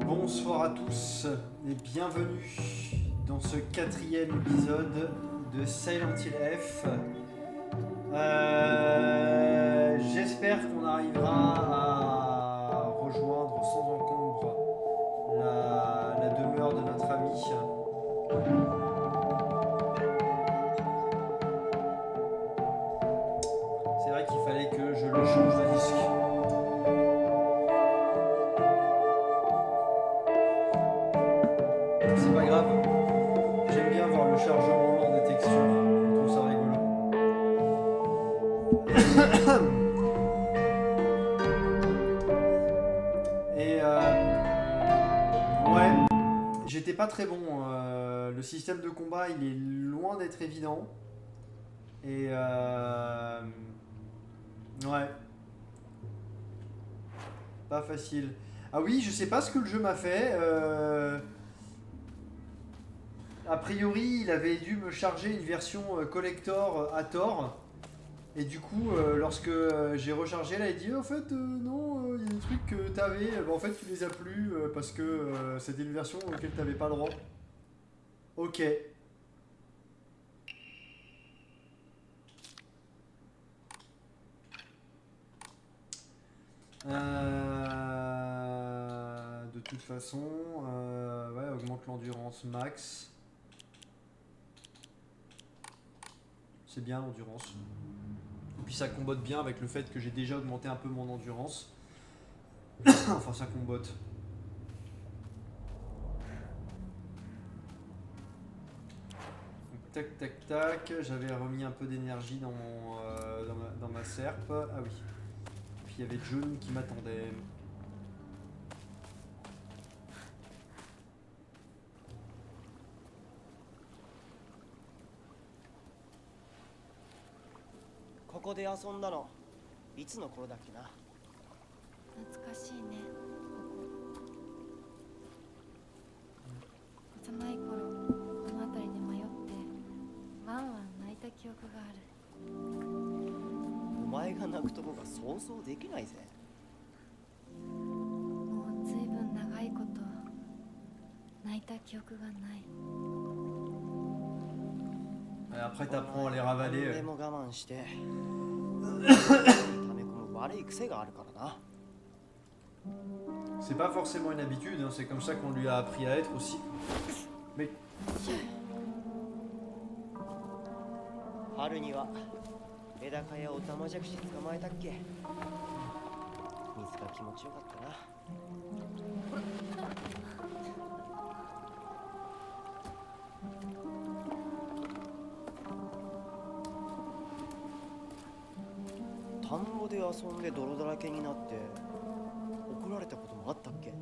Bonsoir à tous et bienvenue dans ce 4e épisode de Silent Hill F. J'espère qu'on arrivera à rejoindre sans encombre la demeure de notre ami. C'est vrai qu'il fallait que je le change de disque. C'est pas grave, j'aime bien voir le chargement lent des textures, je trouve ça rigolo. Et ouais, j'étais pas très bon. Le système de combat il est loin d'être évident. Et ouais, pas facile. Ah oui, je sais pas ce que le jeu m'a fait. A priori, il avait dû me charger une version collector à tort. Et du coup, lorsque j'ai rechargé, là, il dit en fait, non, il y a des trucs que t'avais, bah, en fait, tu les as plus parce que c'était une version auquel t'avais pas droit. Ok. De toute façon, ouais, augmente l'endurance max. C'est bien l'endurance. Et puis ça combote bien avec le fait que j'ai déjà augmenté un peu mon endurance. Enfin, ça combote. Donc, tac, tac, tac. J'avais remis un peu d'énergie dans ma serpe. Ah oui. Puis il y avait June qui m'attendait. Ici de 遊んだのいつの頃だっけな。懐かしいね、ここ。幼い頃この辺りで迷ってワンワン泣いた記憶がある。お前が泣くとこが想像できないぜ。もうずいぶん長いこと泣いた記憶がない。 Après, t'apprends à les ravaler. でも我慢して溜め込む悪い癖があるからな。 C'est pas forcément une habitude, hein, c'est comme ça qu'on lui a appris à être aussi. Mais 春にはメダカやオタマジャクシ捕まえたっけ。水が気持ちよかったな。田んぼで遊んで泥だらけになって怒られたこともあったっけ。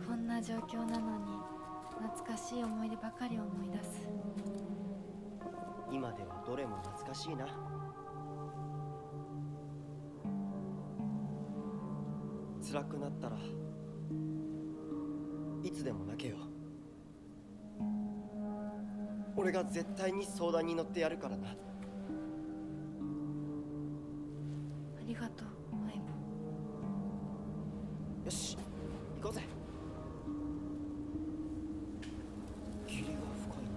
こんな状況なのに懐かしい思い出ばかり思い出す。今ではどれも懐かしいな。辛くなったらいつでも泣けよ。俺が絶対に相談に乗ってやるからな。ありがとう、相棒。よし、行こうぜ。霧が深いな。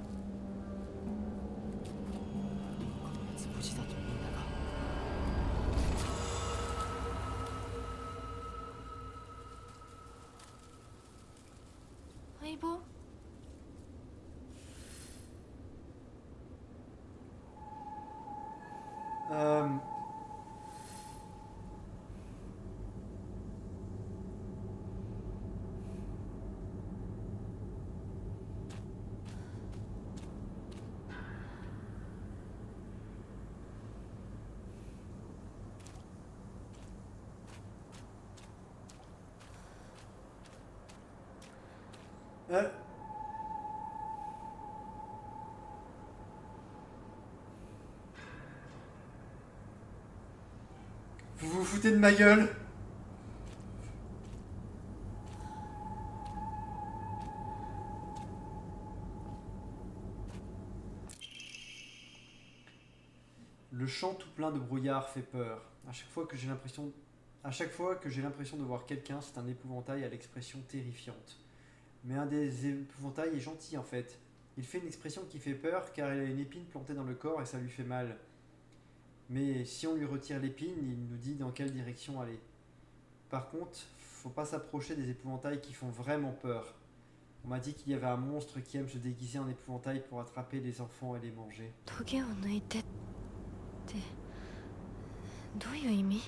必ず無事だといいんだが。相棒？vous vous foutez de ma gueule? Le champ tout plein de brouillard fait peur. À chaque fois que j'ai l'impression À chaque fois que j'ai l'impression de voir quelqu'un, c'est un épouvantail à l'expression terrifiante. Mais un des épouvantails est gentil en fait. Il fait une expression qui fait peur car il a une épine plantée dans le corps et ça lui fait mal. Mais si on lui retire l'épine, il nous dit dans quelle direction aller. Par contre, faut pas s'approcher des épouvantails qui font vraiment peur. On m'a dit qu'il y avait un monstre qui aime se déguiser en épouvantail pour attraper les enfants et les manger. トゲを抜いてってどういう意味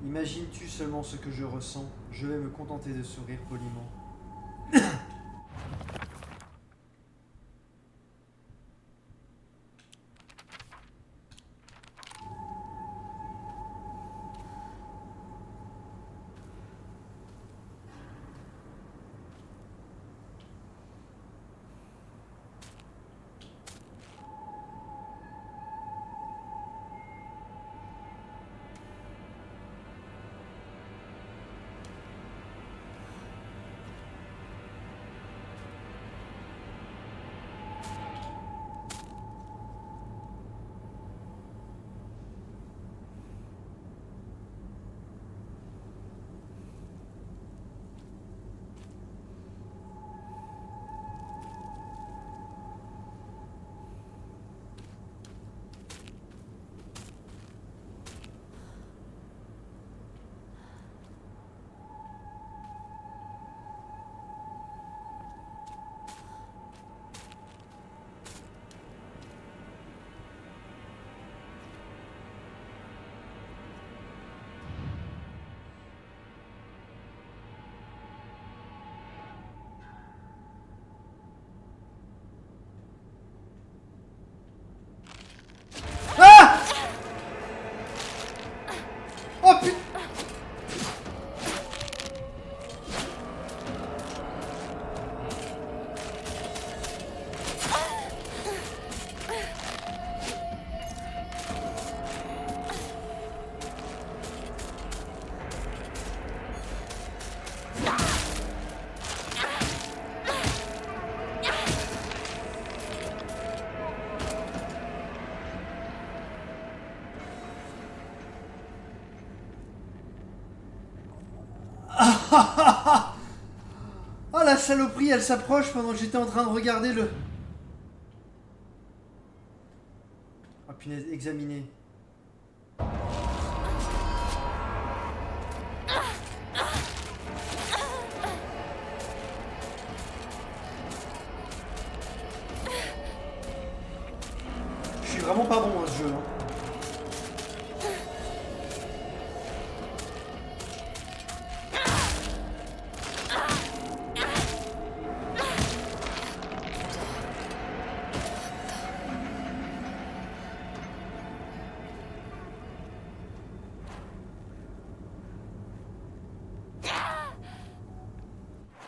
？Imagines-tu seulement ce que je ressens? Je vais me contenter de sourire poliment. Ah! Oh putain! Oh la saloperie, elle s'approche pendant que j'étais en train de regarder le... Oh punaise, examiner. Je suis vraiment pas bon à ce jeu. Hein.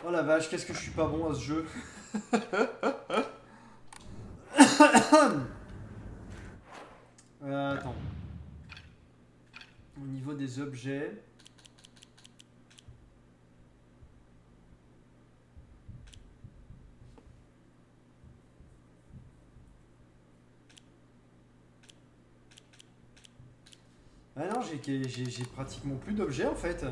Oh la vache, qu'est-ce que je suis pas bon à ce jeu. Attends. Au niveau des objets... Ah non, j'ai pratiquement plus d'objets en fait.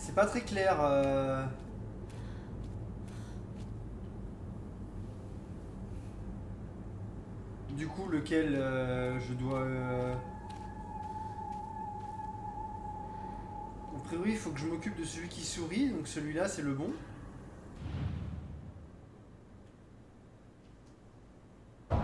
C'est pas très clair. Du coup, lequel je dois... A priori, il faut que je m'occupe de celui qui sourit, donc celui-là, c'est le bon. Non.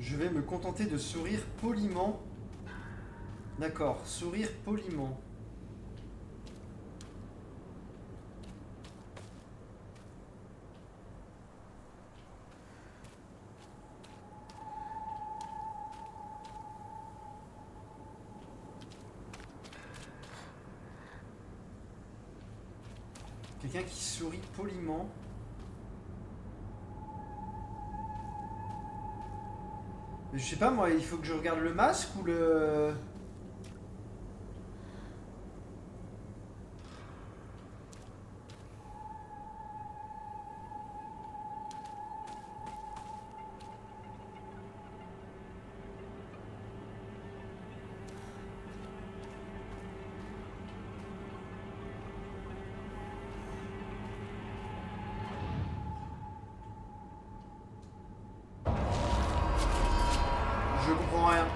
Je vais me contenter de sourire poliment. D'accord, sourire poliment. Quelqu'un qui sourit poliment. Mais je sais pas moi, il faut que je regarde le masque ou le... Je comprends rien.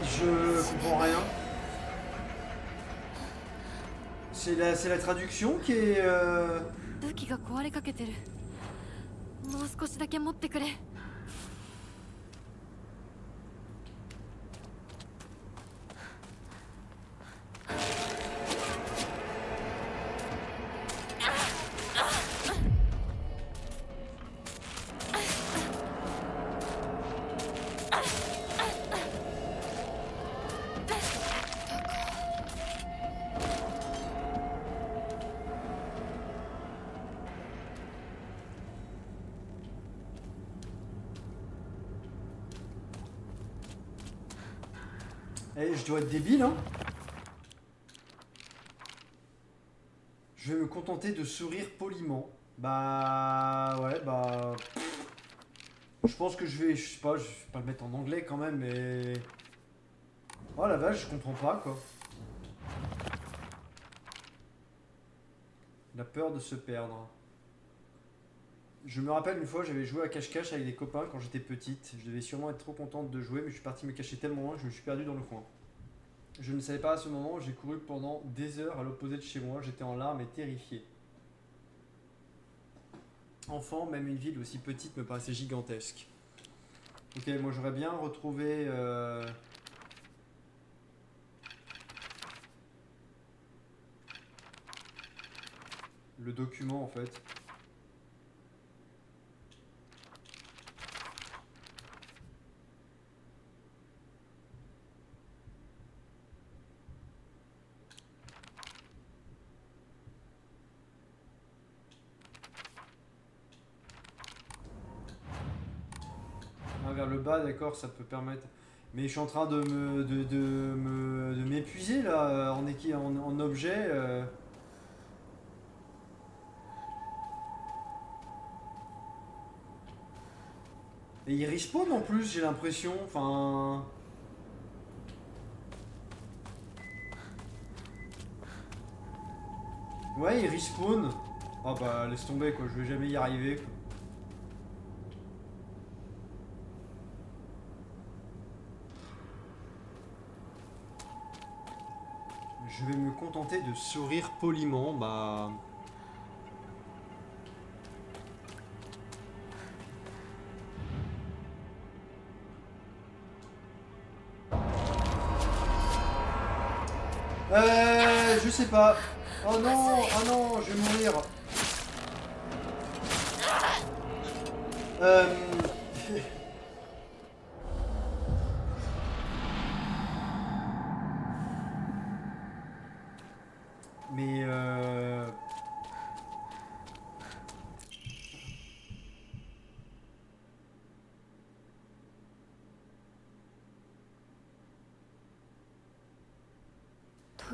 Je comprends rien. C'est la traduction qui est... 武器が壊れかけてる。もう少しだけ持ってくれ。Eh, je dois être débile, hein. Je vais me contenter de sourire poliment. Bah... Ouais, bah... Je pense que je sais pas, je vais pas le mettre en anglais quand même, mais... Oh la vache, je comprends pas, quoi. La peur de se perdre. Je me rappelle une fois, j'avais joué à cache-cache avec des copains quand j'étais petite. Je devais sûrement être trop contente de jouer, mais je suis parti me cacher tellement loin que je me suis perdu dans le coin. Je ne savais pas à ce moment, j'ai couru pendant des heures à l'opposé de chez moi, j'étais en larmes et terrifié. Enfant, même une ville aussi petite me paraissait gigantesque. Ok, moi j'aurais bien retrouvé... le document en fait. Vers le bas, d'accord, ça peut permettre. Mais je suis en train de m'épuiser là en objet. Et il respawn en plus, j'ai l'impression. Enfin. Ouais, il respawn. Ah bah laisse tomber quoi, je vais jamais y arriver quoi. Je vais me contenter de sourire poliment, bah... Je sais pas. Oh non, oh non, je vais mourir. Euh... Mais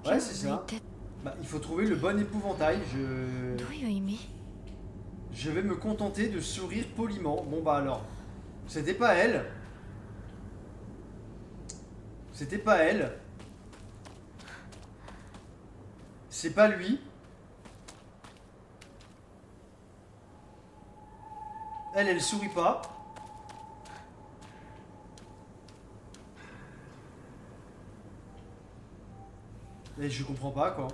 ouais, c'est ça. Bah, il faut trouver le bon épouvantail. どういう意味？ Je vais me contenter de sourire poliment. Bon bah alors, c'était pas elle. C'était pas elle. C'est pas lui. Elle sourit pas. Et je comprends pas quoi.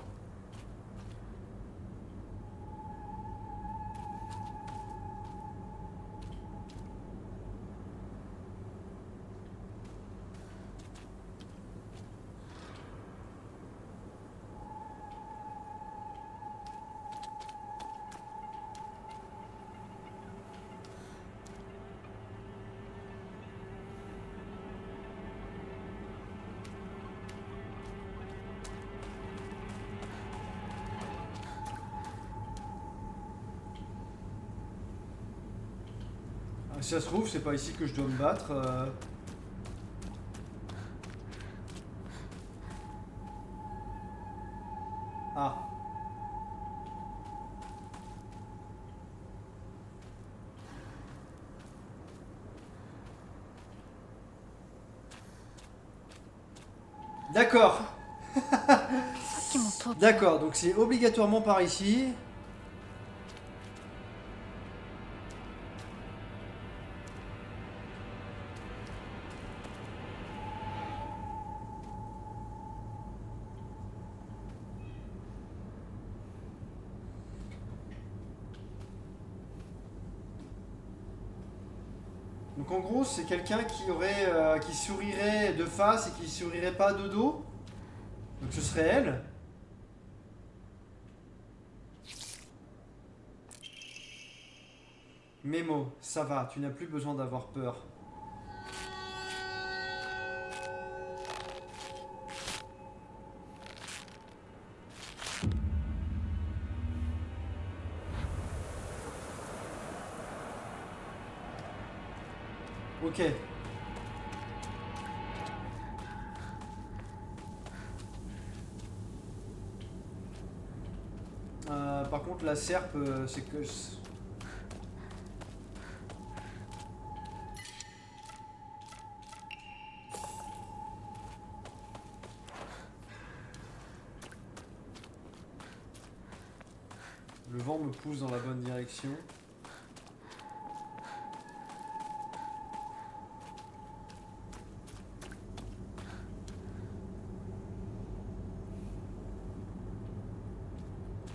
Si ça se trouve, c'est pas ici que je dois me battre. Ah. D'accord. さっきも通った。 D'accord, donc c'est obligatoirement par ici. Donc en gros, c'est quelqu'un qui aurait, qui sourirait de face et qui sourirait pas de dos. Donc ce serait elle. Mémo, ça va, tu n'as plus besoin d'avoir peur. Ok. Par contre, la serpe, c'est que... Le vent me pousse dans la bonne direction.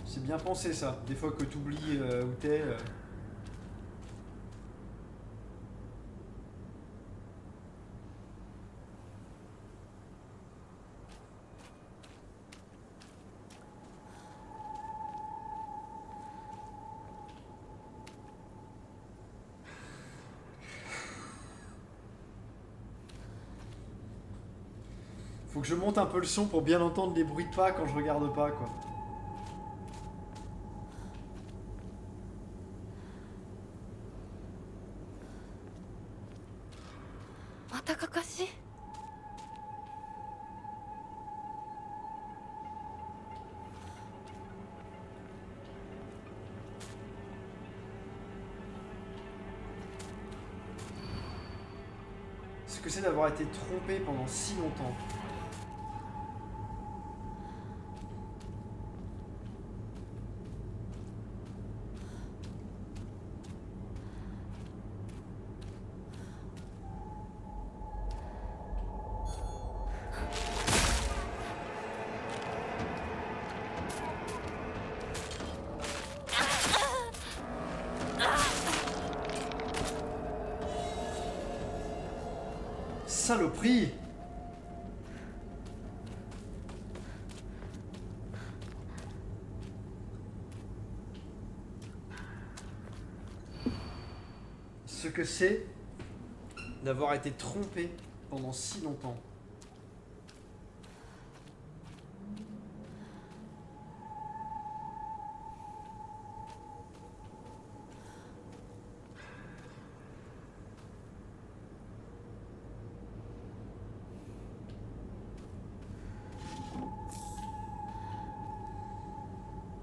C'est bien pensé ça, des fois que tu oublies où t'es. Faut que je monte un peu le son pour bien entendre les bruits de pas quand je regarde pas quoi. またかかし？ Ce que c'est d'avoir été trompé pendant si longtemps. saloperie! Ce que c'est d'avoir été trompé pendant si longtemps.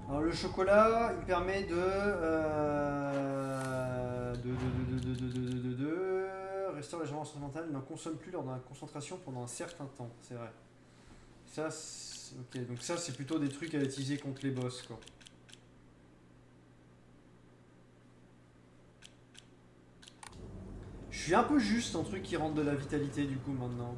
Alors le chocolat, il permet de restaure légèrement sentimental, il n'en consomme plus lors de la concentration pendant un certain temps, c'est vrai. Ça, ok, donc ça c'est plutôt des trucs à utiliser contre les boss quoi. Je suis un peu juste en truc qui rentre de la vitalité du coup maintenant.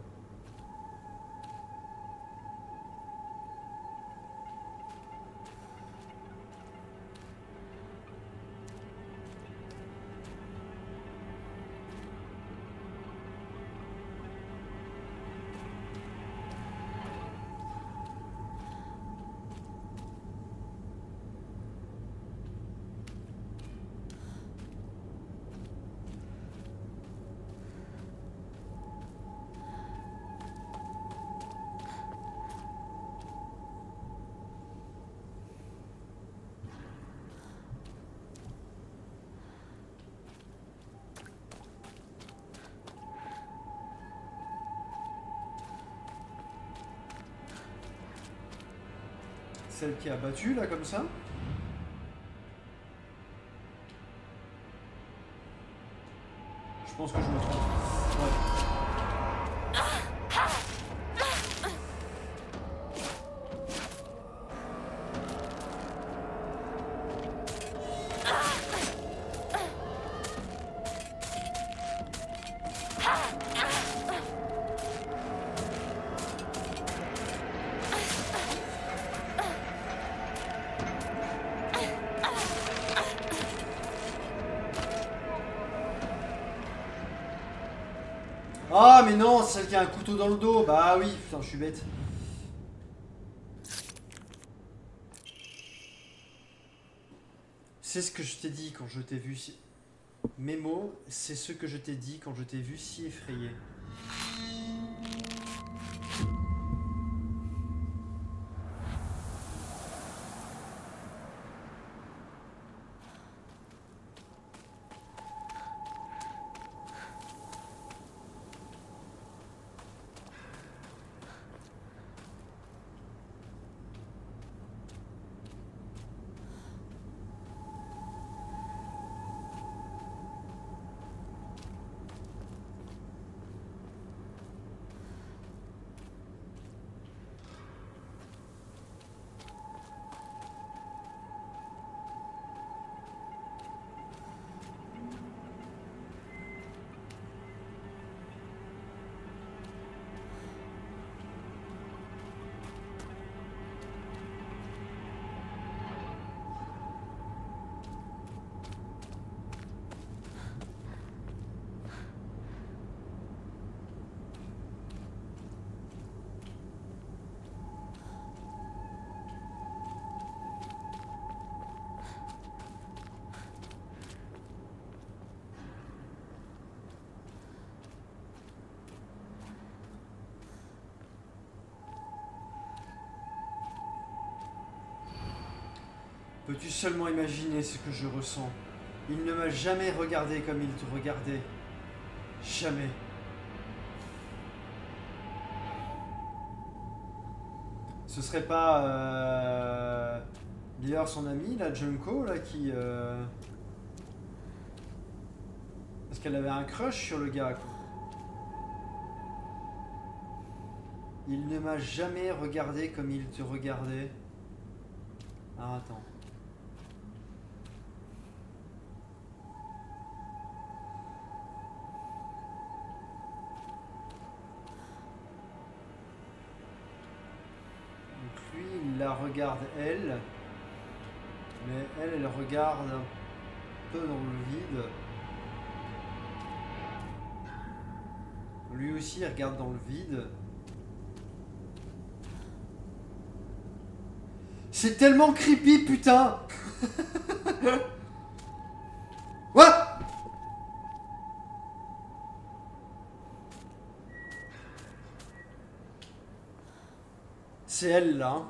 Celle qui a battu là comme ça. Je pense que je me trompe. Ouais. Ah mais non, c'est celle qui a un couteau dans le dos. Bah oui, putain, je suis bête. C'est ce que je t'ai dit quand je t'ai vu si... Mes mots, c'est ce que je t'ai dit quand je t'ai vu si effrayé. Peux-tu seulement imaginer ce que je ressens? Il ne m'a jamais regardé comme il te regardait. Jamais. Ce serait pas... D'ailleurs son ami, la Junko, là, qui... Parce qu'elle avait un crush sur le gars, quoi. Il ne m'a jamais regardé comme il te regardait. Ah, attends. Lui, il la regarde elle, mais elle regarde un peu dans le vide. lui aussi il regarde dans le vide. C'est tellement creepy, putain. What? C'est elle là. Hein.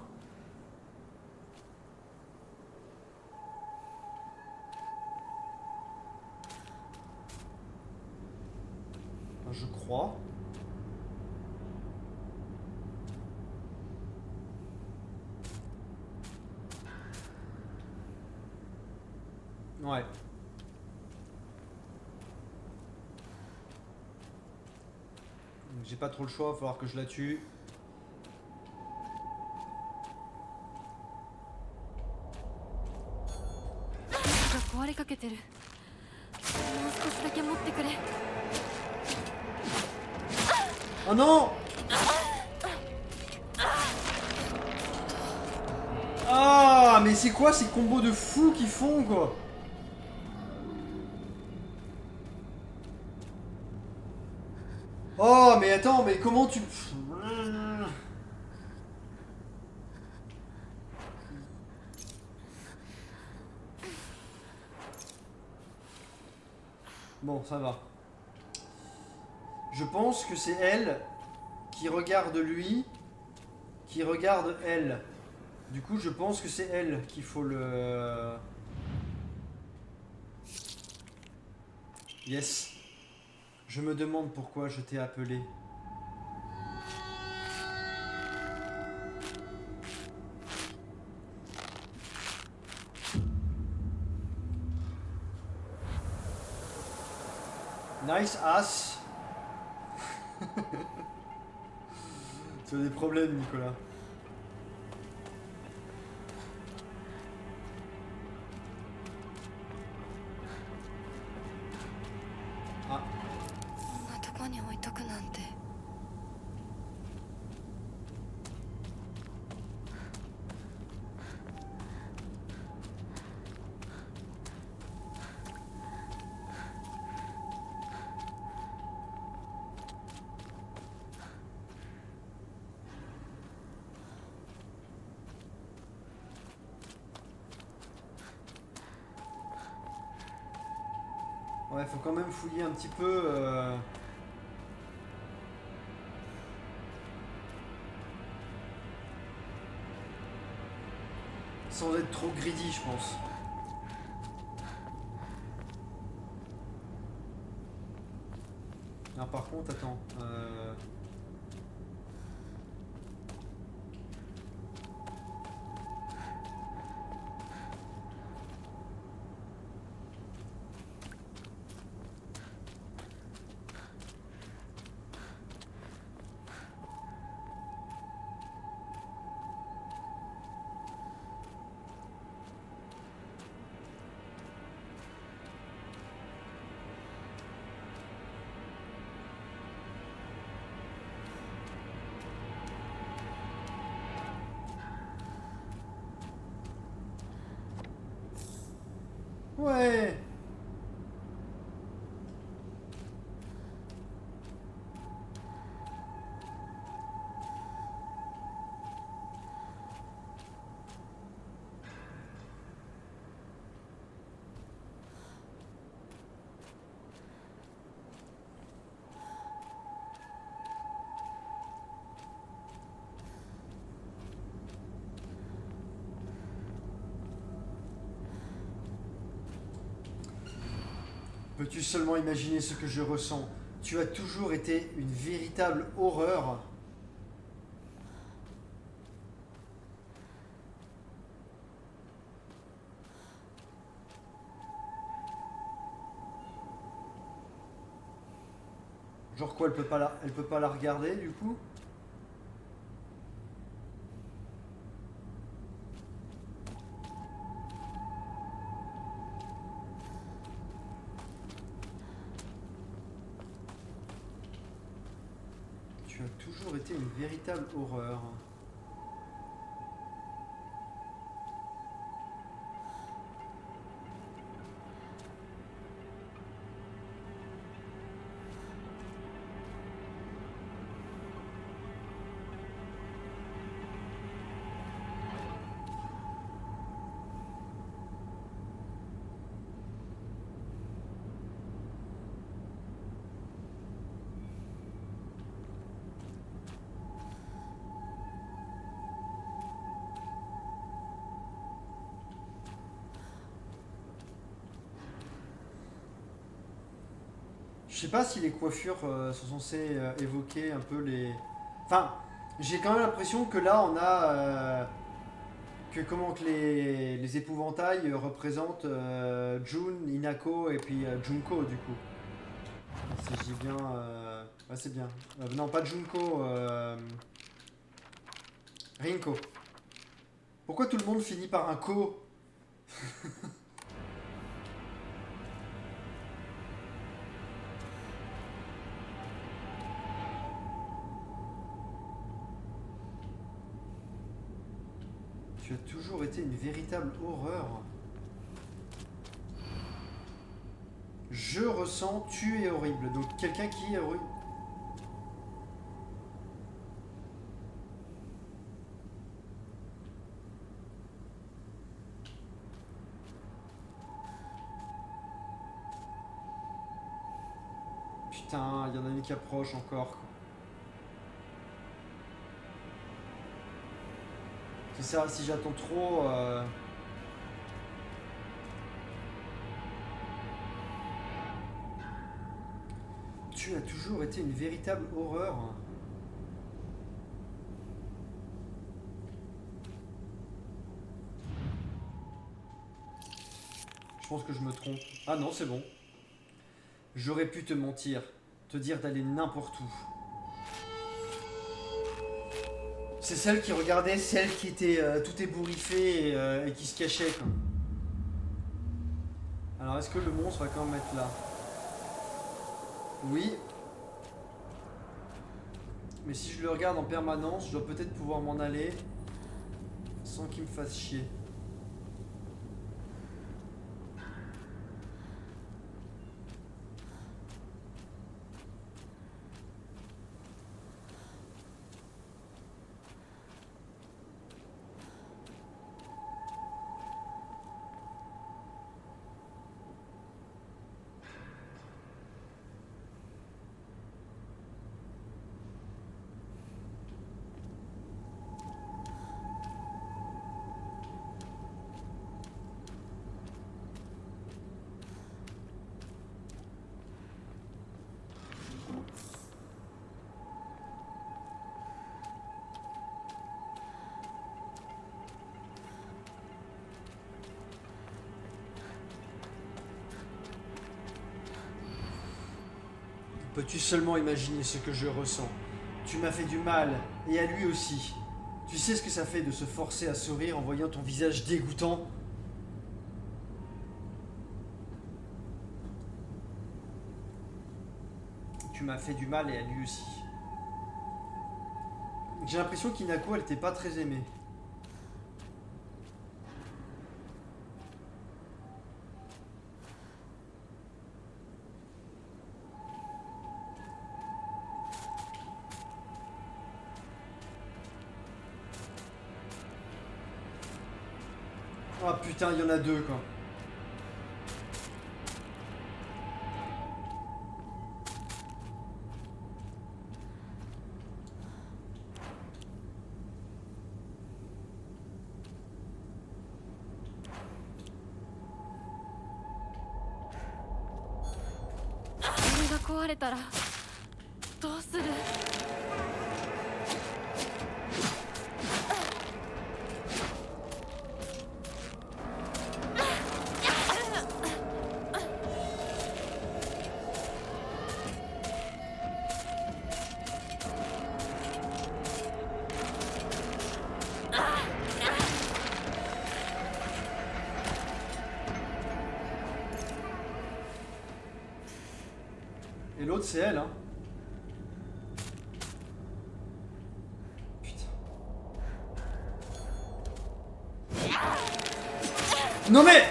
Enfin, je crois. Ouais. J'ai pas trop le choix, il va falloir que je la tue. Oh non! Ah, mais c'est quoi ces combos de fous qu'ils font, quoi? Oh, mais attends, mais comment tu... Bon, ça va. Je pense que c'est elle qui regarde lui, qui regarde elle. Du coup, je pense que c'est elle qu'il faut le... Yes. Je me demande pourquoi je t'ai appelé. Nice ass. Tu as des problèmes, Nicolas. Ah. Ouais, faut quand même fouiller un petit peu. Sans être trop greedy, je pense. Ah, par contre, attends. Ouais. Peux-tu seulement imaginer ce que je ressens? Tu as toujours été une véritable horreur. Genre quoi, elle peut pas la regarder du coup? Tu as toujours été une véritable horreur. Je sais pas si les coiffures sont censées évoquer un peu les... Enfin, j'ai quand même l'impression que là on a... que les épouvantails représentent Jun, Inako et puis Junko du coup. Si je dis bien... Ouais c'est bien. Non pas Junko, Rinko. Pourquoi tout le monde finit par un ko? Tu as toujours été une véritable horreur. Je ressens, tu es horrible. Donc quelqu'un qui est horrible. Putain, il y en a une qui approche encore, quoi. C'est ça, si j'attends trop... Tu as toujours été une véritable horreur. Je pense que je me trompe. Ah non, c'est bon. J'aurais pu te mentir, te dire d'aller n'importe où. C'est celle qui regardait, celle qui était tout ébouriffée et qui se cachait, quoi. Alors est-ce que le monstre va quand même être là? Oui. Mais si je le regarde en permanence, je dois peut-être pouvoir m'en aller sans qu'il me fasse chier. Peux-tu seulement imaginer ce que je ressens? Tu m'as fait du mal, et à lui aussi. Tu sais ce que ça fait de se forcer à sourire en voyant ton visage dégoûtant? Tu m'as fait du mal et à lui aussi. J'ai l'impression qu'Inako, elle était pas très aimée. Oh putain, il y en a deux, quoi. Et l'autre, c'est elle, hein. Putain. Non mais...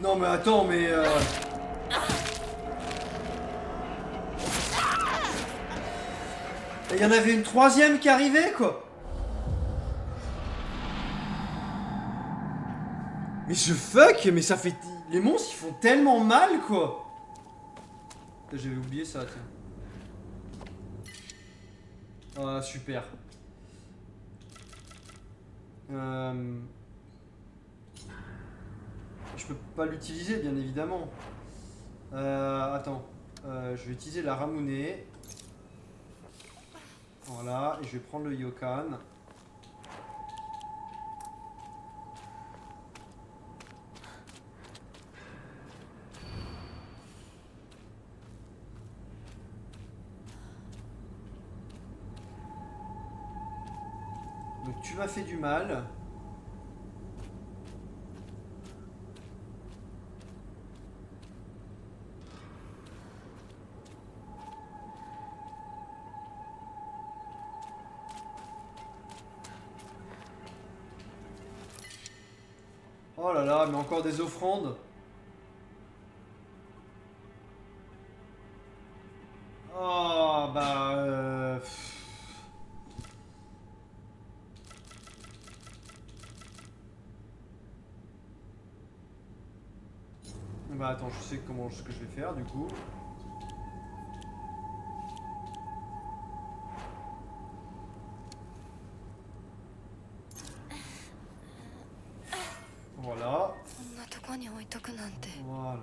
Non mais attends, mais... Il y en avait une troisième qui arrivait, quoi. Mais je fuck, mais ça fait... Les monstres, ils font tellement mal, quoi. J'avais oublié ça, tiens. Ah, super. Je peux pas l'utiliser, bien évidemment. Attends. Je vais utiliser la Ramune. Voilà, et je vais prendre le Yokan. Donc tu m'as fait du mal. Oh là là, mais encore des offrandes. Oh bah... Bah attends, je sais comment ce que je vais faire du coup. Voilà. こんなとこに置いとくなんて。 Voilà.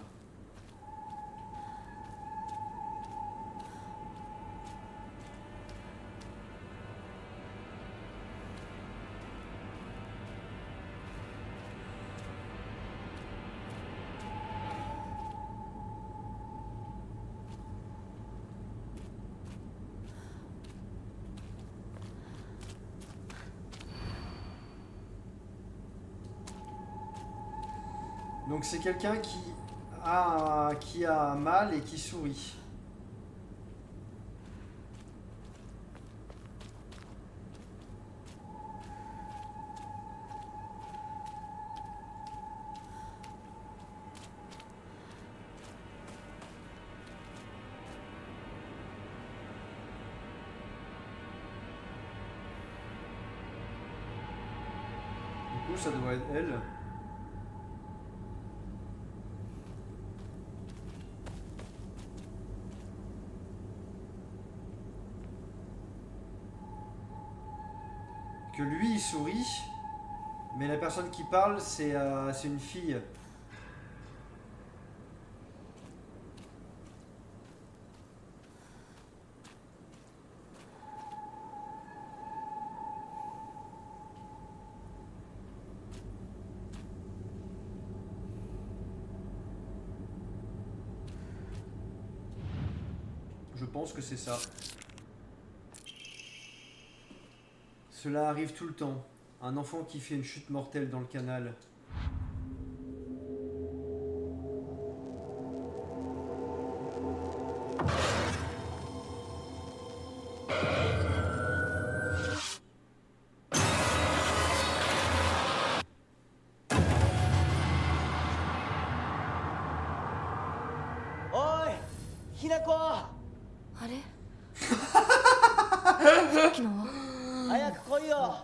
Donc c'est quelqu'un qui a mal et qui sourit. Du coup ça doit être elle. Que lui il sourit, mais la personne qui parle c'est une fille. Je pense que c'est ça. Cela arrive tout le temps. Un enfant qui fait une chute mortelle dans le canal.おいひなこあれさっきのは。早く来いよ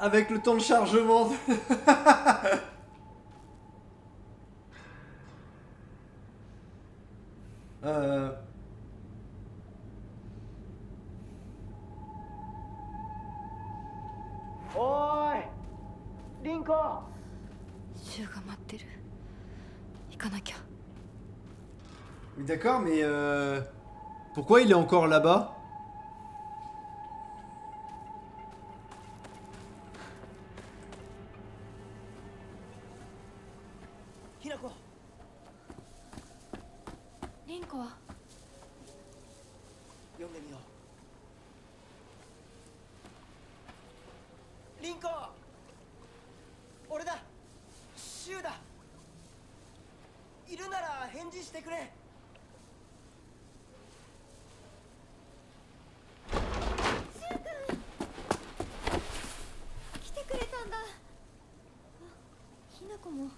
Avec le temps de chargement. euh... おいリンコシュウが待ってる。行かなきゃ。 Oui, d'accord, mais pourquoi il est encore là-bas? ひなこリンコは。読んでみようリンコ俺だシュウだいるなら返事してくれ来てくれたんだ。あ、ひなこも無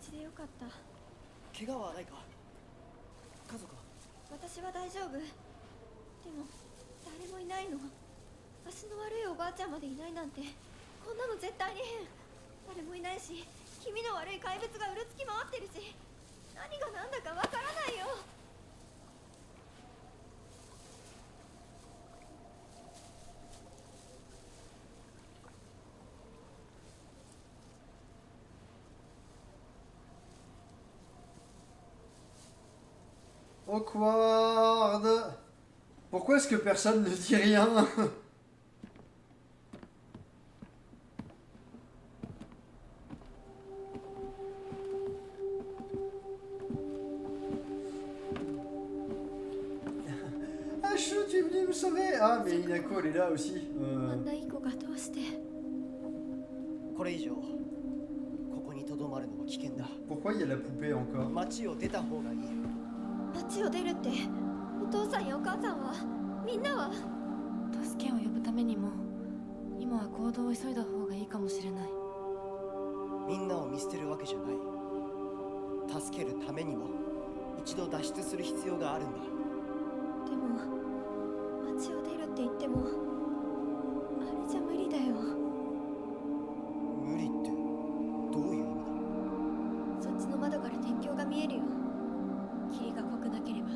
事でよかった。怪我はないか家族は私は大丈夫。でも誰もいないの。足の悪いおばあちゃんまでいないなんて、こんなの絶対に変。誰もいないし、気味の悪い怪物がうろつき回ってるし、何が何だかわからないよ。Awkward. Pourquoi est-ce que personne ne dit rien? Ah chou, tu es venu me sauver. Ah mais Inako elle est là aussi. あんないい子がどうして。これ以上ここにとどまるのは危険だ。 Pourquoi il y a la poupée encore? 町を出た方がいい。町を出るって、お父さんやお母さんは、みんなは。助けを呼ぶためにも今は行動を急いだ方がいいかもしれない。みんなを見捨てるわけじゃない。助けるためにも一度脱出する必要があるんだ。でも町を出るって言ってもあれじゃ無理だよ。無理ってどういう意味だ？そっちの窓から鉄橋が見えるよ。霧が濃くなければ。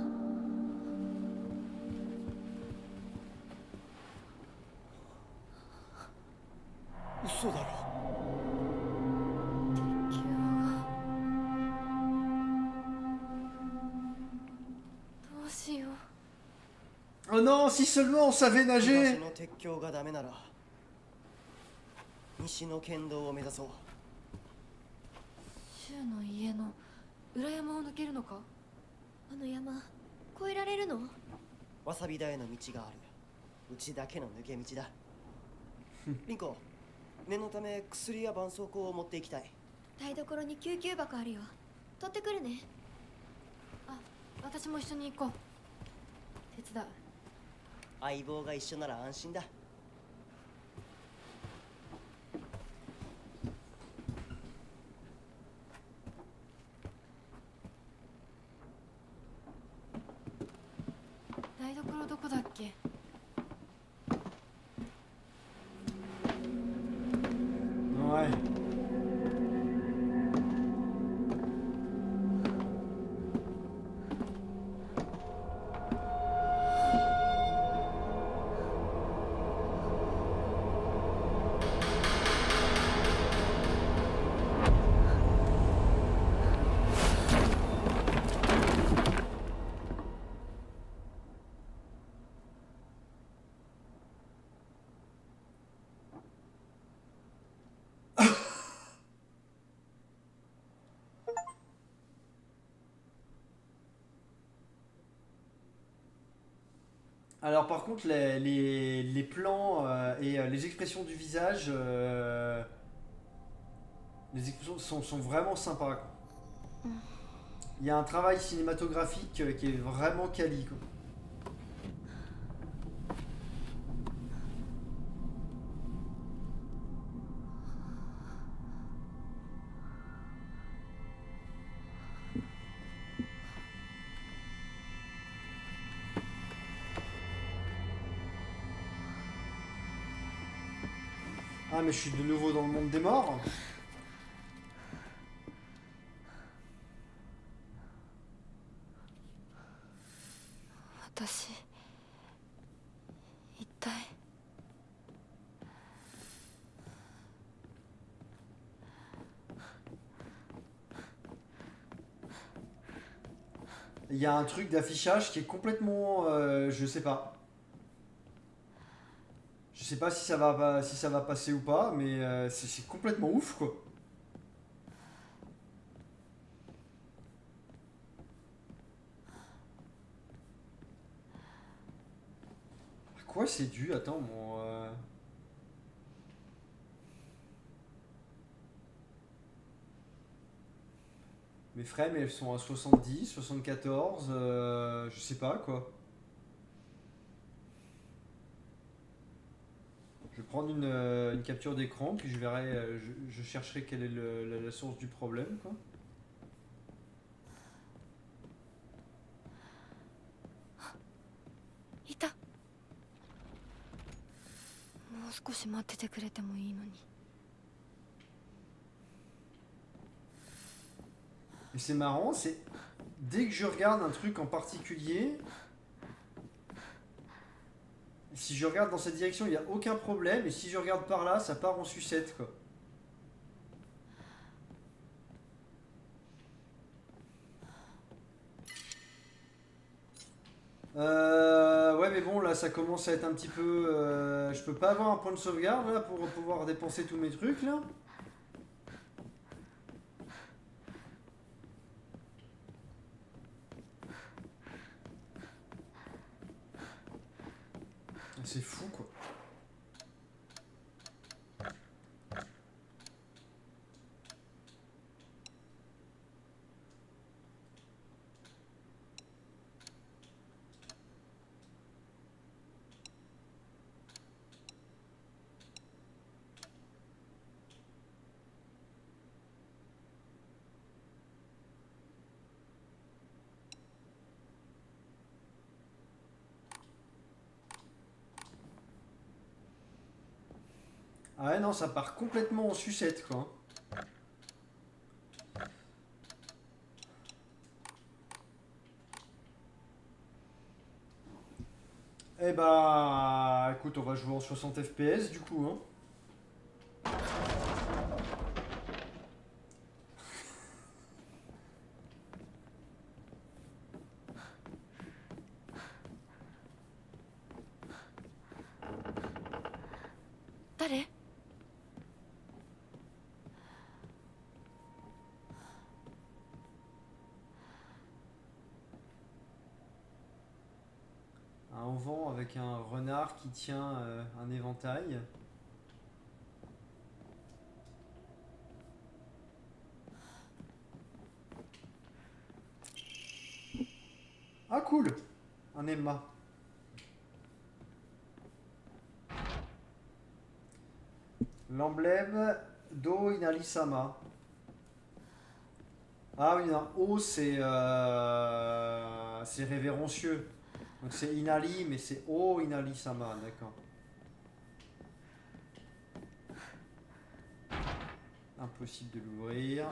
嘘だろ。鉄橋がどうしよう。 Oh non, si seulement on savait 東 nager. の鉄橋がダメなら西の県道を目指そう。柊の家の裏山を抜けるのか。あの山越えられるの？わさび田への道がある。うちだけの抜け道だ。リンコ、念のため薬や絆創膏を持っていきたい。台所に救急箱あるよ。取ってくるね。あ、私も一緒に行こう。手伝う。相棒が一緒なら安心だ。台所どこだっけ。 Ouais. Alors par contre les plans et les expressions du visage, les expressions sont vraiment sympas, quoi. Il y a un travail cinématographique qui est vraiment quali, quoi. Ah mais je suis de nouveau dans le monde des morts. 私一体。 Il y a un truc d'affichage qui est complètement, je sais pas. Je sais pas si ça va passer ou pas, mais c'est complètement ouf, quoi. À quoi c'est dû? Attends, mon... Mes frames, elles sont à 70, 74, je sais pas, quoi. Je vais prendre une capture d'écran, puis je verrai, je chercherai quelle est la source du problème, quoi.いた。もう少し待っててくれてもいいのに。 Et c'est marrant, c'est dès que je regarde un truc en particulier, si je regarde dans cette direction, il n'y a aucun problème, et si je regarde par là, ça part en sucette, quoi. Ouais, mais bon, là, ça commence à être un petit peu... je peux pas avoir un point de sauvegarde, là, pour pouvoir dépenser tous mes trucs, là. C'est fou, quoi. Ah ouais, non, ça part complètement en sucette, quoi. Eh bah, écoute, on va jouer en 60 FPS, du coup, hein.誰？ Un vent avec un renard qui tient un éventail. Ah, cool! Un Emma. L'emblème d'O Inari-sama. Ah oui, non, O c'est révérencieux. Donc c'est Inari, mais c'est O Inari-sama, d'accord. Impossible de l'ouvrir.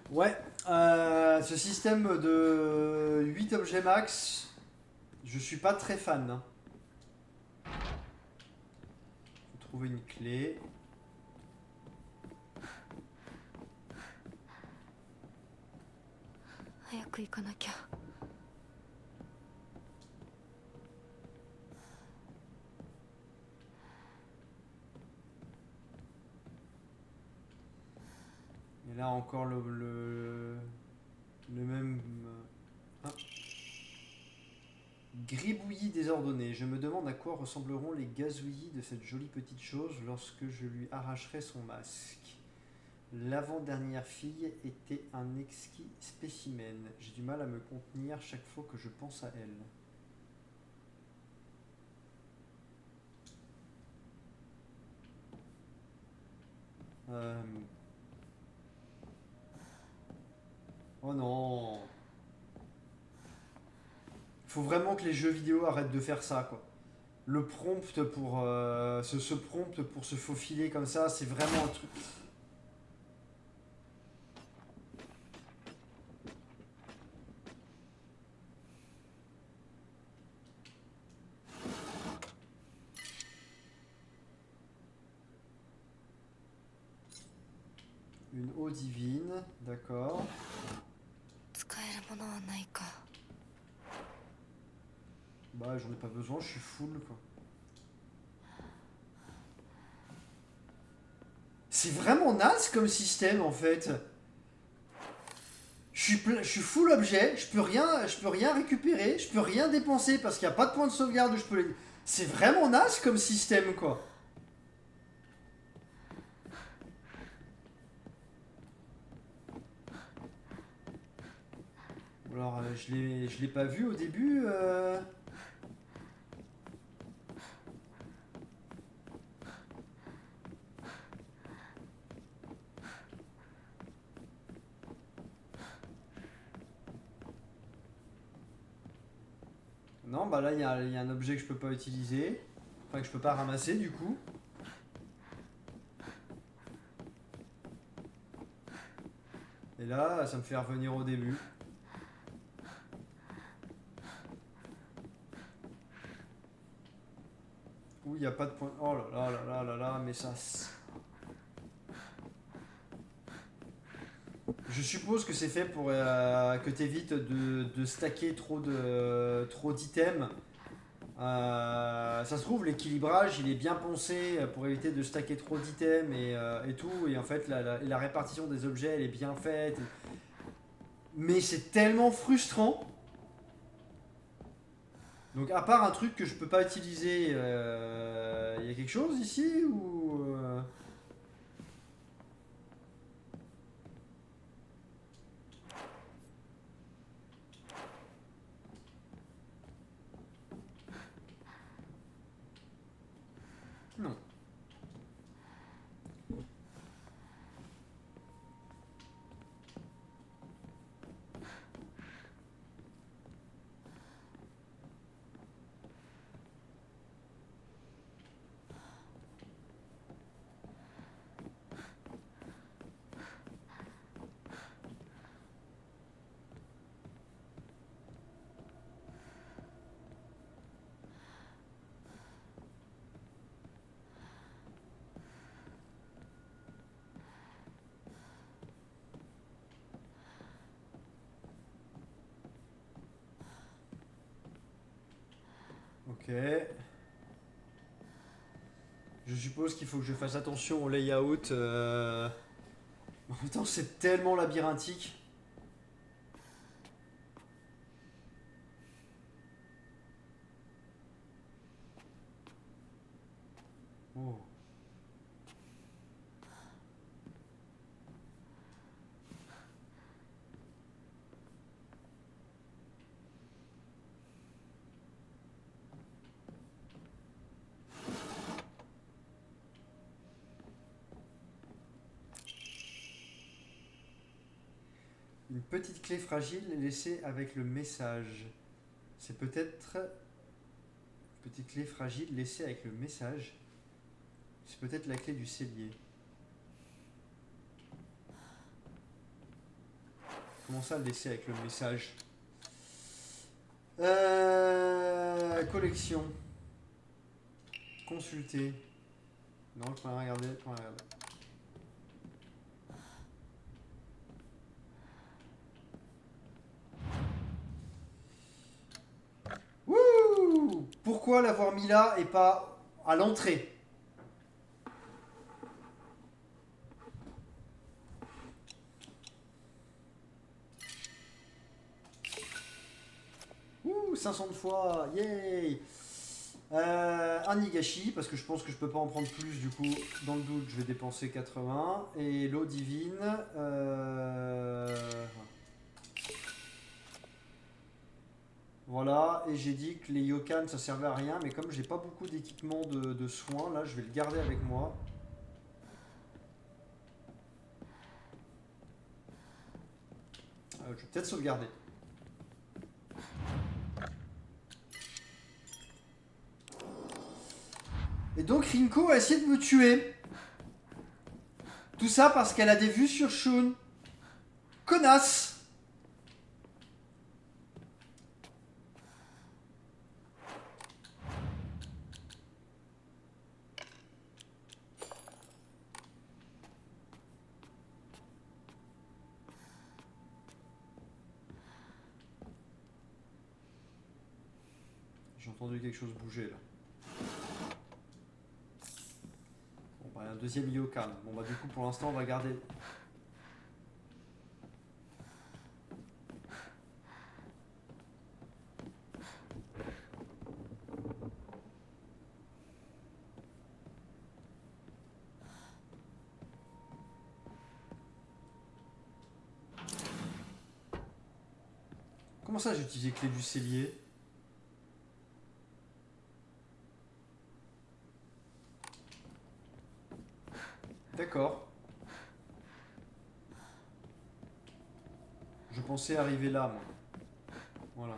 Ouais, ce système de 8 objets max, je suis pas très fan, hein. Faut trouver une clé. Vite 行かなきゃ。 Et là encore le même... hein. Gribouillis désordonné. Je me demande à quoi ressembleront les gazouillis de cette jolie petite chose lorsque je lui arracherai son masque. L'avant-dernière fille était un exquis spécimen. J'ai du mal à me contenir chaque fois que je pense à elle. Oh non. Faut vraiment que les jeux vidéo arrêtent de faire ça, quoi. Le prompt pour ce prompt pour se faufiler comme ça, c'est vraiment un truc. Une eau divine, d'accord. 使えるものはないか。 Bah j'en ai pas besoin, je suis full, quoi. C'est vraiment naze comme système en fait. Je suis full objet, je peux rien récupérer, je peux rien dépenser parce qu'il n'y a pas de point de sauvegarde où je peux les... C'est vraiment naze comme système, quoi. Alors je l'ai pas vu au début. Non, bah là il y a un objet que je peux pas utiliser. Enfin que je peux pas ramasser du coup. Et là, ça me fait revenir au début. coup, il n'y a pas de point. Oh là là là là là là, mais ça. Je suppose que c'est fait pour que tu évites de stacker trop d'items. Ça se trouve, l'équilibrage il est bien pensé pour éviter de stacker trop d'items et tout. Et en fait, la répartition des objets elle est bien faite. Mais c'est tellement frustrant. Donc, à part un truc que je peux pas utiliser, il y a quelque chose ici ou. Non. Ok. Je suppose qu'il faut que je fasse attention au layout. En même temps, c'est tellement labyrinthique. Oh. Une petite clé fragile laissée avec le message. C'est peut-être. Petite clé fragile laissée avec le message. C'est peut-être la clé du cellier. Comment ça, laisser avec le message? Collection. Consulter. Non, je peux rien regarder. Je peux rien regarder. Wouh! Pourquoi l'avoir mis là et pas à l'entrée? Ouh, 500 de fois, yay! Un Nigashi, parce que je pense que je peux pas en prendre plus, du coup, dans le doute, je vais dépenser 80. Et l'eau divine. Voilà, et j'ai dit que les yokan ça servait à rien, mais comme j'ai pas beaucoup d'équipement de soins, là je vais le garder avec moi. Je vais peut-être sauvegarder. Et donc Rinko a essayé de me tuer. Tout ça parce qu'elle a des vues sur Shun. Connasse! J'ai entendu quelque chose bouger là. Bon bah un deuxième Yokan. Bon bah du coup pour l'instant on va garder. Comment ça j'ai utilisé clé du cellier? D'accord. Je pensais arriver là, moi. Voilà.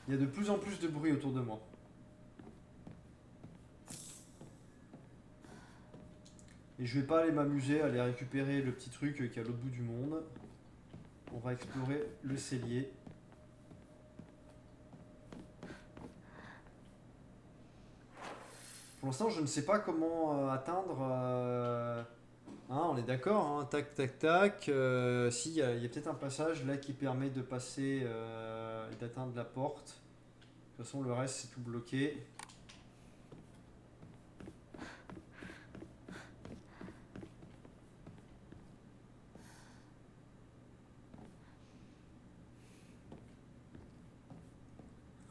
Il y a de plus en plus de bruit autour de moi. Et je vais pas aller m'amuser à aller récupérer le petit truc qui est à l'autre bout du monde. On va explorer le cellier. Pour l'instant, je ne sais pas comment atteindre. Hein, on est d'accord, hein, tac, tac, tac. Si, il y a peut-être un passage là qui permet de passer et d'atteindre la porte. De toute façon, le reste, c'est tout bloqué.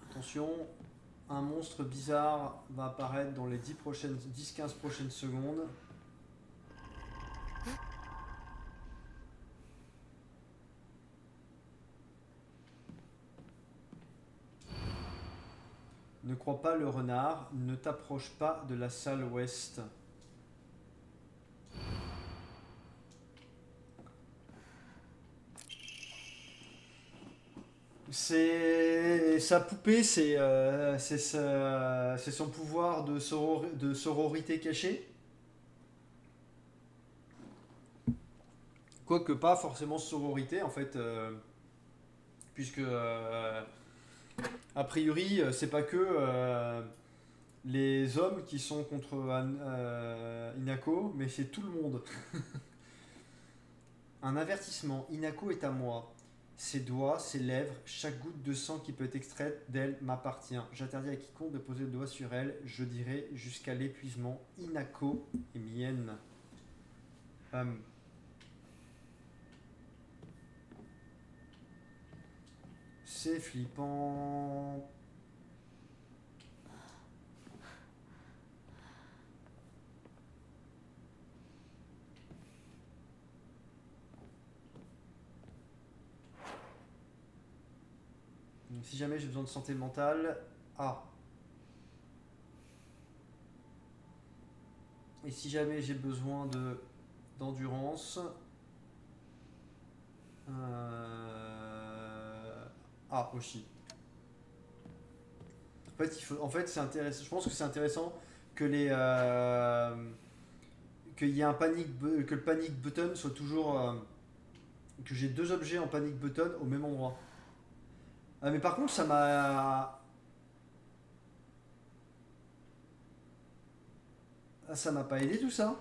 Attention, un monstre bizarre va apparaître dans les 10-15 prochaines secondes. Ne crois pas le renard, ne t'approche pas de la salle ouest. C'est sa poupée, c'est son pouvoir de sororité cachée. Quoique pas forcément sororité en fait, puisque a priori c'est pas que les hommes qui sont contre Inako, mais c'est tout le monde. Un avertissement, Inako est à moi. Ses doigts, ses lèvres, chaque goutte de sang qui peut être extraite d'elle m'appartient. J'interdis à quiconque de poser le doigt sur elle, je dirai jusqu'à l'épuisement. Inako est mienne. C'est flippant. Donc, si jamais j'ai besoin de santé mentale, ah. Et si jamais j'ai besoin d'endurance, ah aussi. En fait, c'est intéressant. Je pense que c'est intéressant que qu'il y ait que le panic button soit toujours que j'ai deux objets en panic button au même endroit. Ah, mais par contre, ça m'a pas aidé tout ça.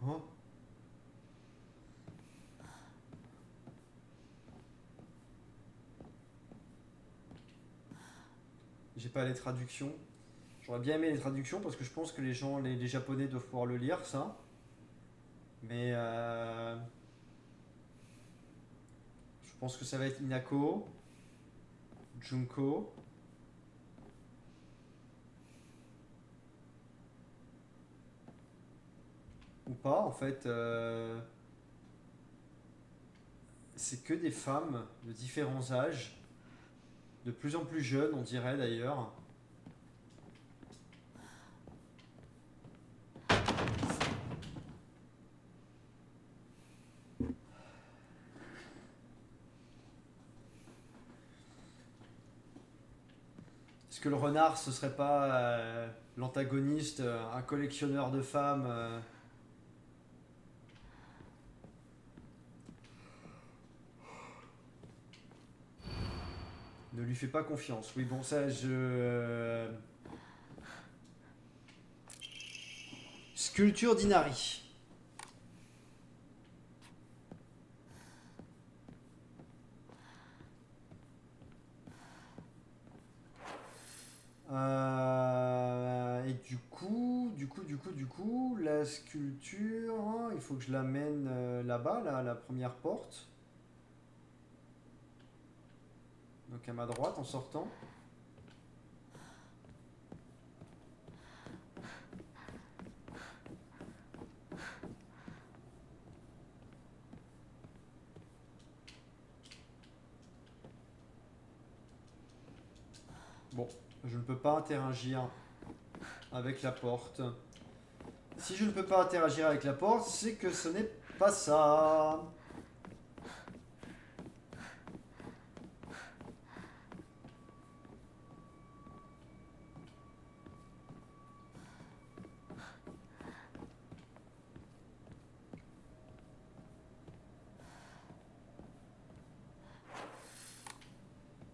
Oh. J'ai pas les traductions. J'aurais bien aimé les traductions parce que je pense que les japonais doivent pouvoir le lire, ça. Mais je pense que ça va être Inako, Junko. Ou pas, en fait. C'est que des femmes de différents âges, de plus en plus jeunes, on dirait d'ailleurs. Est-ce que le renard, ce serait pas l'antagoniste, un collectionneur de femmes Ne lui fais pas confiance. Oui, bon, ça, Sculpture d'Inari. Et du coup, la sculpture, hein, il faut que je l'amène là-bas, là, à la première porte. Donc à ma droite en sortant. Bon, je ne peux pas interagir avec la porte. Si je ne peux pas interagir avec la porte, c'est que ce n'est pas ça.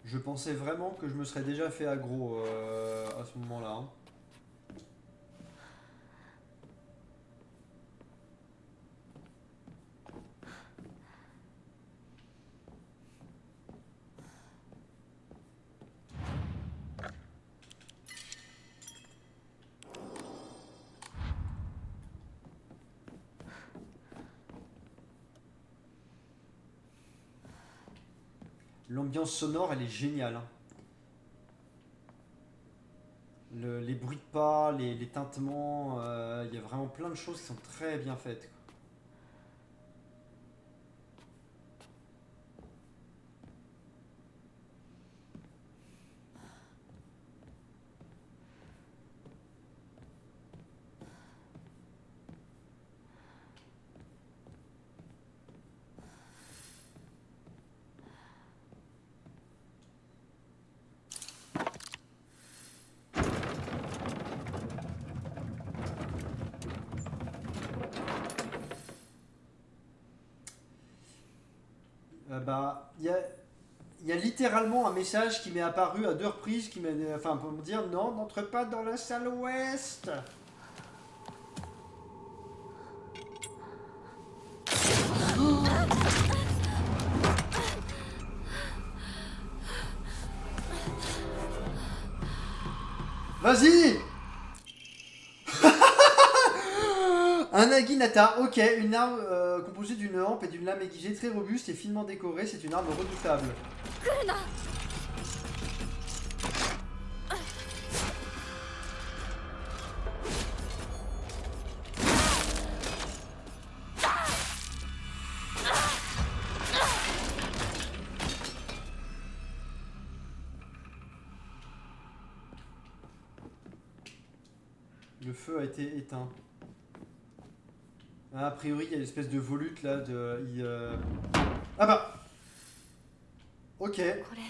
Je pensais vraiment que je me serais déjà fait aggro à ce moment-là. Hein. L'ambiance sonore, elle est géniale. Hein. Les bruits de pas, les tintements, il y a vraiment plein de choses qui sont très bien faites. Il y a littéralement un message qui m'est apparu à 2 reprises qui enfin, pour me dire non, n'entre pas dans la salle ouest. Vas-y. Un naginata, ok, une arme composée d'une hampe et d'une lame aiguisée très robuste et finement décorée, c'est une arme redoutable. Le feu a été éteint. A priori, il y a une espèce de volute là de... Ah bah ok. これ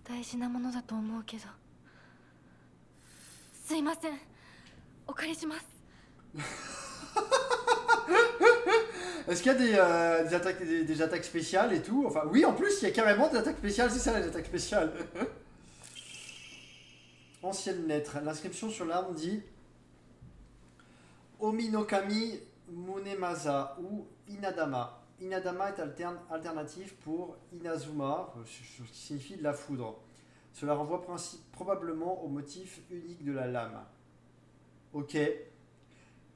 大事なものだと思うけど。すいません。お借りします。 Est-ce qu'il y a des attaques spéciales et tout? Enfin, oui, en plus, il y a carrément des attaques spéciales, c'est ça les attaques spéciales. Ancienne lettre. L'inscription sur l'arme dit Ominokami Munemasa ou Inadama. Inadama est alternatif pour Inazuma, ce qui signifie de la foudre. Cela renvoie probablement au motif unique de la lame. Ok.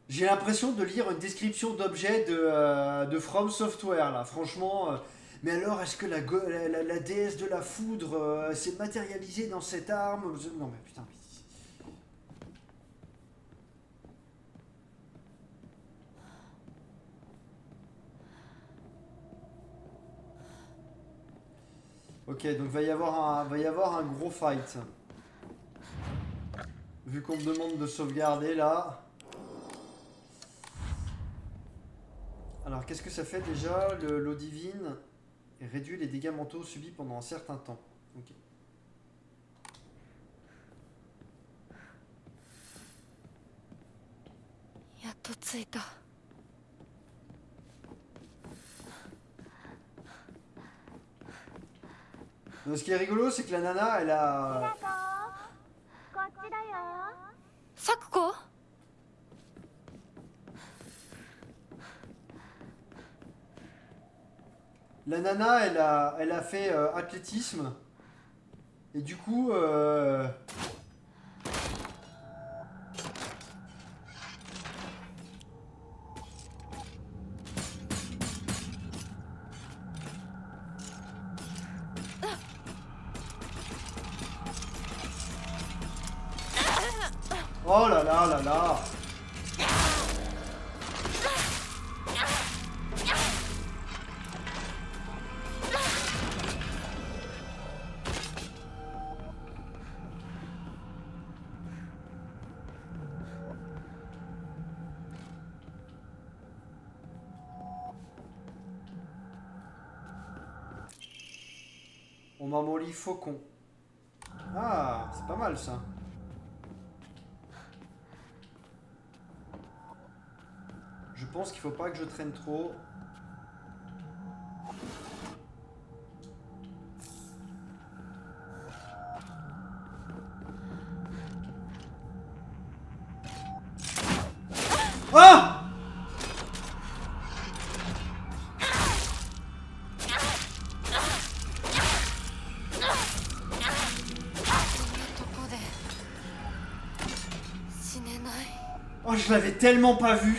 J'ai l'impression de lire une description d'objet de From Software, là. Franchement, mais alors, est-ce que la déesse de la foudre s'est matérialisée dans cette arme? Non, mais putain. Ok, donc va y avoir un gros fight. Vu qu'on me demande de sauvegarder, là... Alors, qu'est-ce que ça fait déjà? L'eau divine réduit les dégâts mentaux subis pendant un certain temps. Ok. Donc, ce qui est rigolo, c'est que la nana, elle a... Sakuko? La nana, elle a fait athlétisme. Et du coup... Oh là là là là! Omamori faucon. Ah, c'est pas mal ça. Je pense qu'il faut pas que je traîne trop. Ah! とこで死ねない。 Oh, je l'avais tellement pas vu.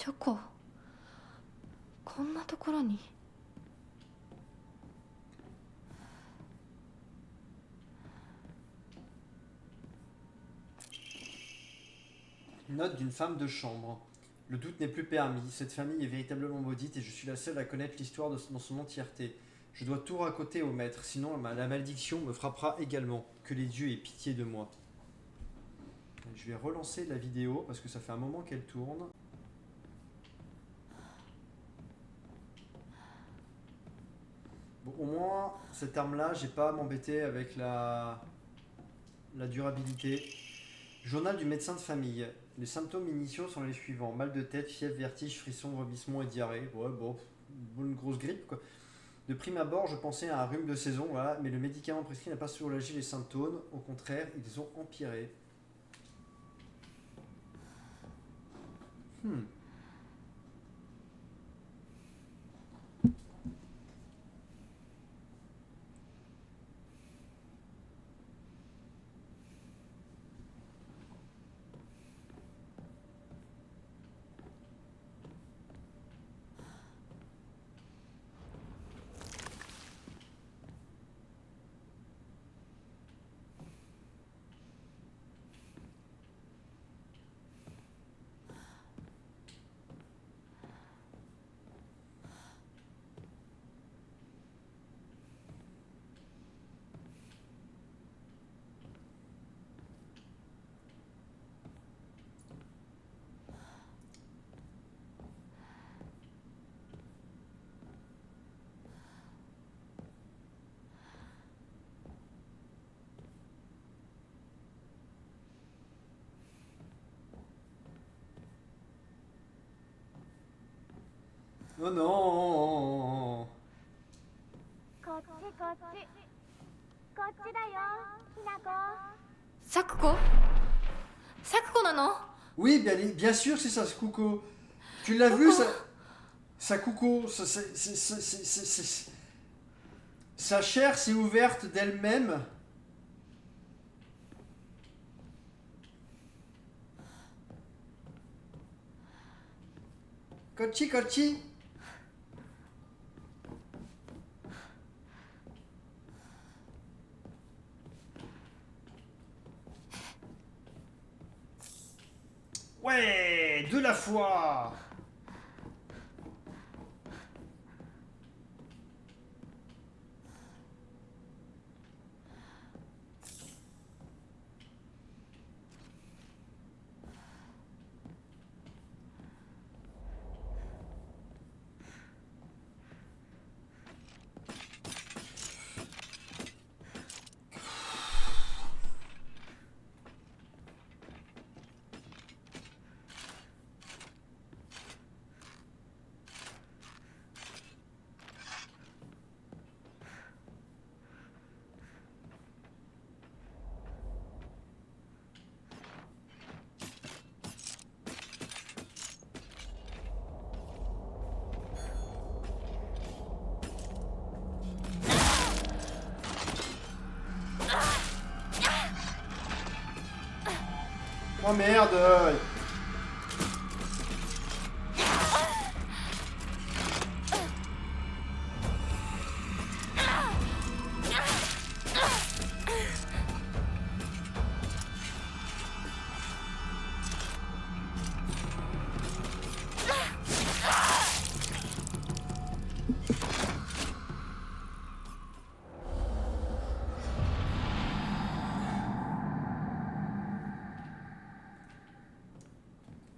書庫こんなところに。 Note d'une femme de chambre. Le doute n'est plus permis. Cette famille est véritablement maudite et je suis la seule à connaître l'histoire dans son entièreté. Je dois tout raconter au maître, sinon la malédiction me frappera également. Que les dieux aient pitié de moi. Je vais relancer la vidéo parce que ça fait un moment qu'elle tourne. Bon, au moins, cette arme-là, j'ai pas à m'embêter avec la durabilité. Journal du médecin de famille. Les symptômes initiaux sont les suivants. Mal de tête, fièvre, vertige, frissons, vomissements et diarrhée. Ouais, bon, une grosse grippe, quoi. De prime abord, je pensais à un rhume de saison, voilà, mais le médicament prescrit n'a pas soulagé les symptômes. Au contraire, ils ont empiré. Oh non! こっちこっちこっちだよひなこ。サクコサクコなの？ Oui, bien sûr, c'est ça, c'est Kuko. Tu l'as vu, ça Kuko. Sa chair s'est ouverte d'elle-même. Kochi, Kochi. Ouais, de la foi. Oh merde.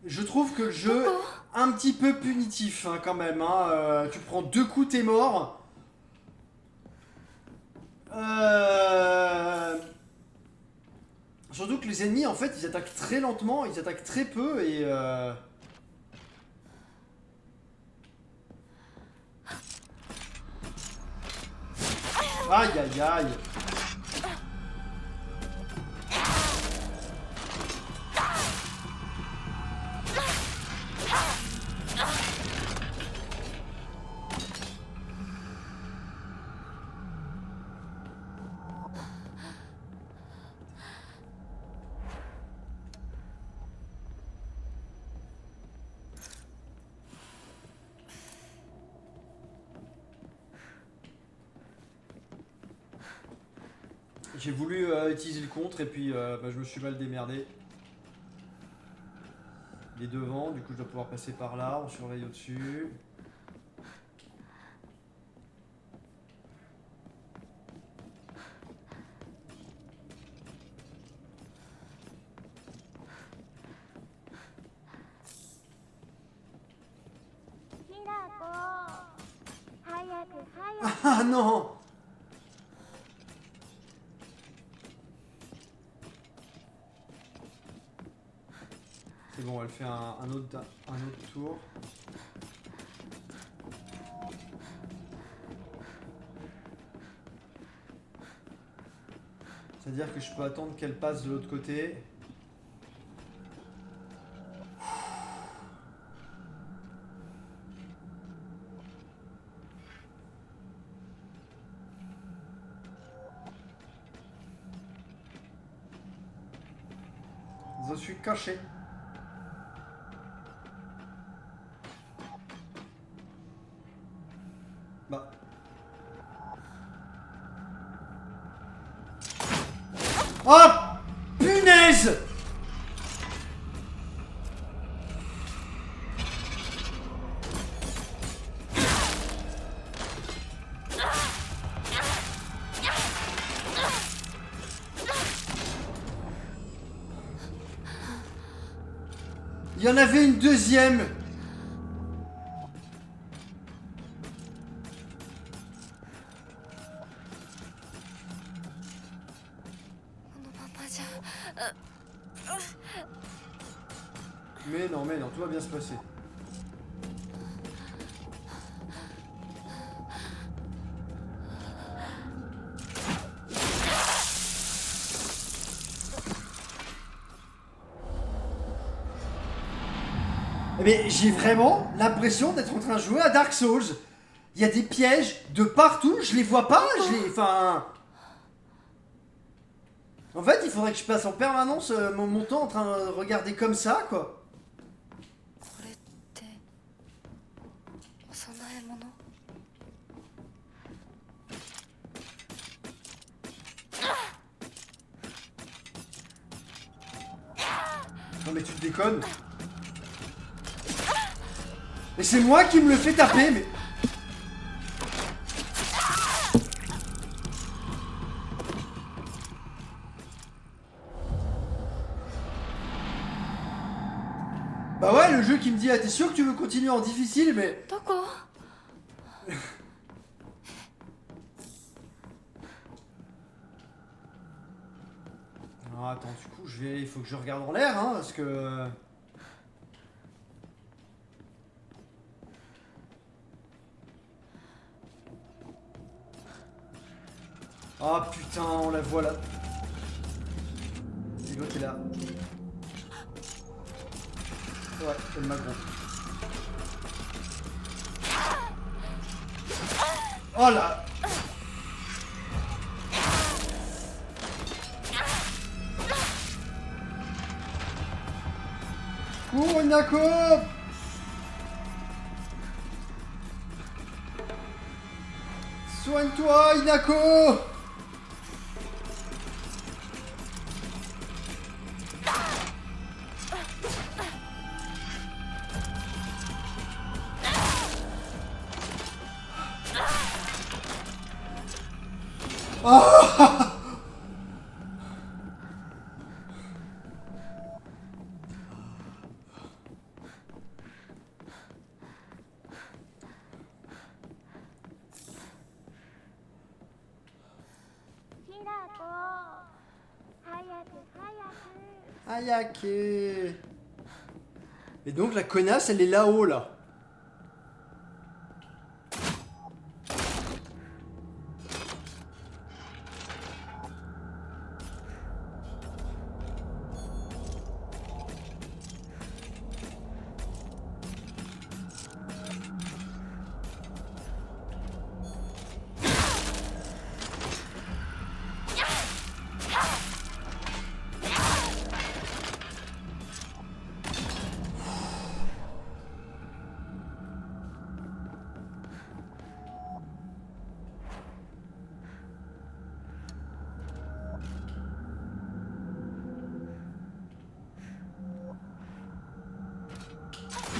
Je trouve que le jeu un petit peu punitif hein, quand même. Hein. Tu prends 2 coups, t'es mort. Surtout que les ennemis en fait ils attaquent très lentement, ils attaquent très peu et aïe aïe aïe. J'ai voulu utiliser le contre et puis je me suis mal démerdé. Il est devant, du coup je dois pouvoir passer par là, on surveille au-dessus. Ah non! C'est bon, elle fait un autre tour. C'est-à-dire que je peux attendre qu'elle passe de l'autre côté. Je suis caché. Bah. Oh punaise! Il y en avait une deuxième. Mais non, tout va bien se passer. Mais j'ai vraiment l'impression d'être en train de jouer à Dark Souls. Il y a des pièges de partout, je les vois pas, enfin... En fait, il faudrait que je passe en permanence mon temps en train de regarder comme ça, quoi. Non mais tu te déconnes. Mais c'est moi qui me le fais taper, mais... Bah ouais, le jeu qui me dit, ah t'es sûr que tu veux continuer en difficile, mais... D'accord. Ah, attends, du coup, il faut que je regarde en l'air, hein, parce que... Ah putain, on la voit là. Et l'autre est là. Ouais, c'est le magron. Oh là! Cours, Inako! Soigne-toi, Inako! Ah! Ayake. Et donc la connasse, elle est là-haut, là.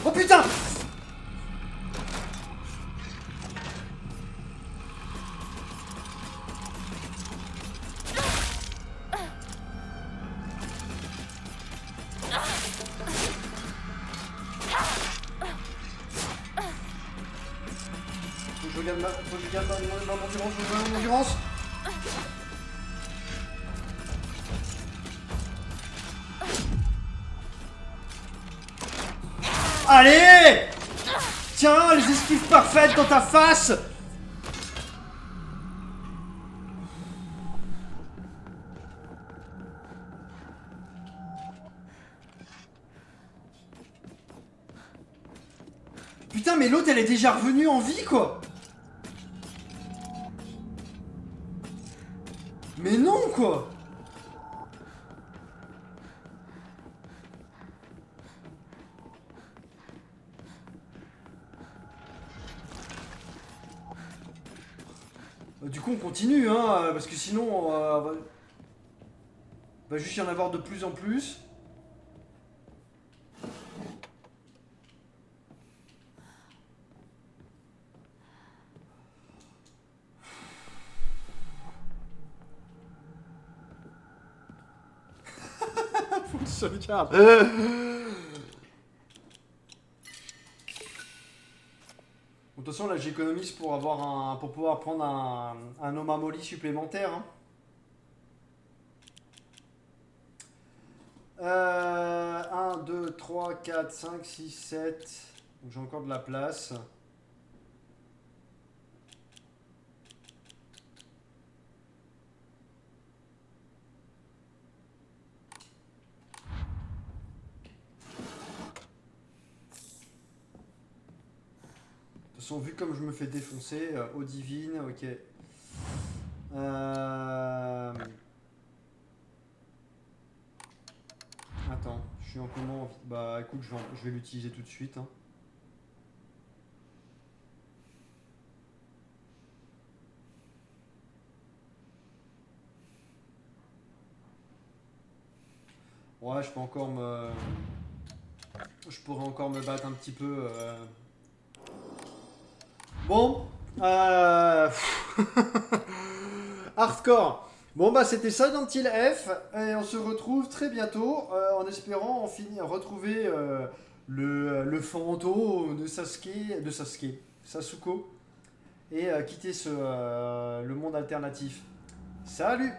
Oh putain! Faut que je regarde mon endurance, faut que je regarde mon endurance. Allez! Tiens, les esquives parfaites dans ta face! Putain, mais l'autre, elle est déjà revenue en vie, quoi! Mais non, quoi! Du coup, on continue, hein, parce que sinon, va juste y en avoir de plus en plus. Faut que je sauvegarde. De toute façon, là, j'économise pour avoir pour pouvoir prendre un Omamori supplémentaire. Hein. 1, 2, 3, 4, 5, 6, 7. Donc j'ai encore de la place. De toute façon, vu comme je me fais défoncer, eau divine, ok. Attends, je suis en comment? Bah écoute, je vais l'utiliser tout de suite. Hein. Ouais, je peux encore me... Je pourrais encore me battre un petit peu... Bon, hardcore. Bon bah c'était Silent Hill F et on se retrouve très bientôt en espérant retrouver le fantôme de Sasuko et quitter le monde alternatif. Salut!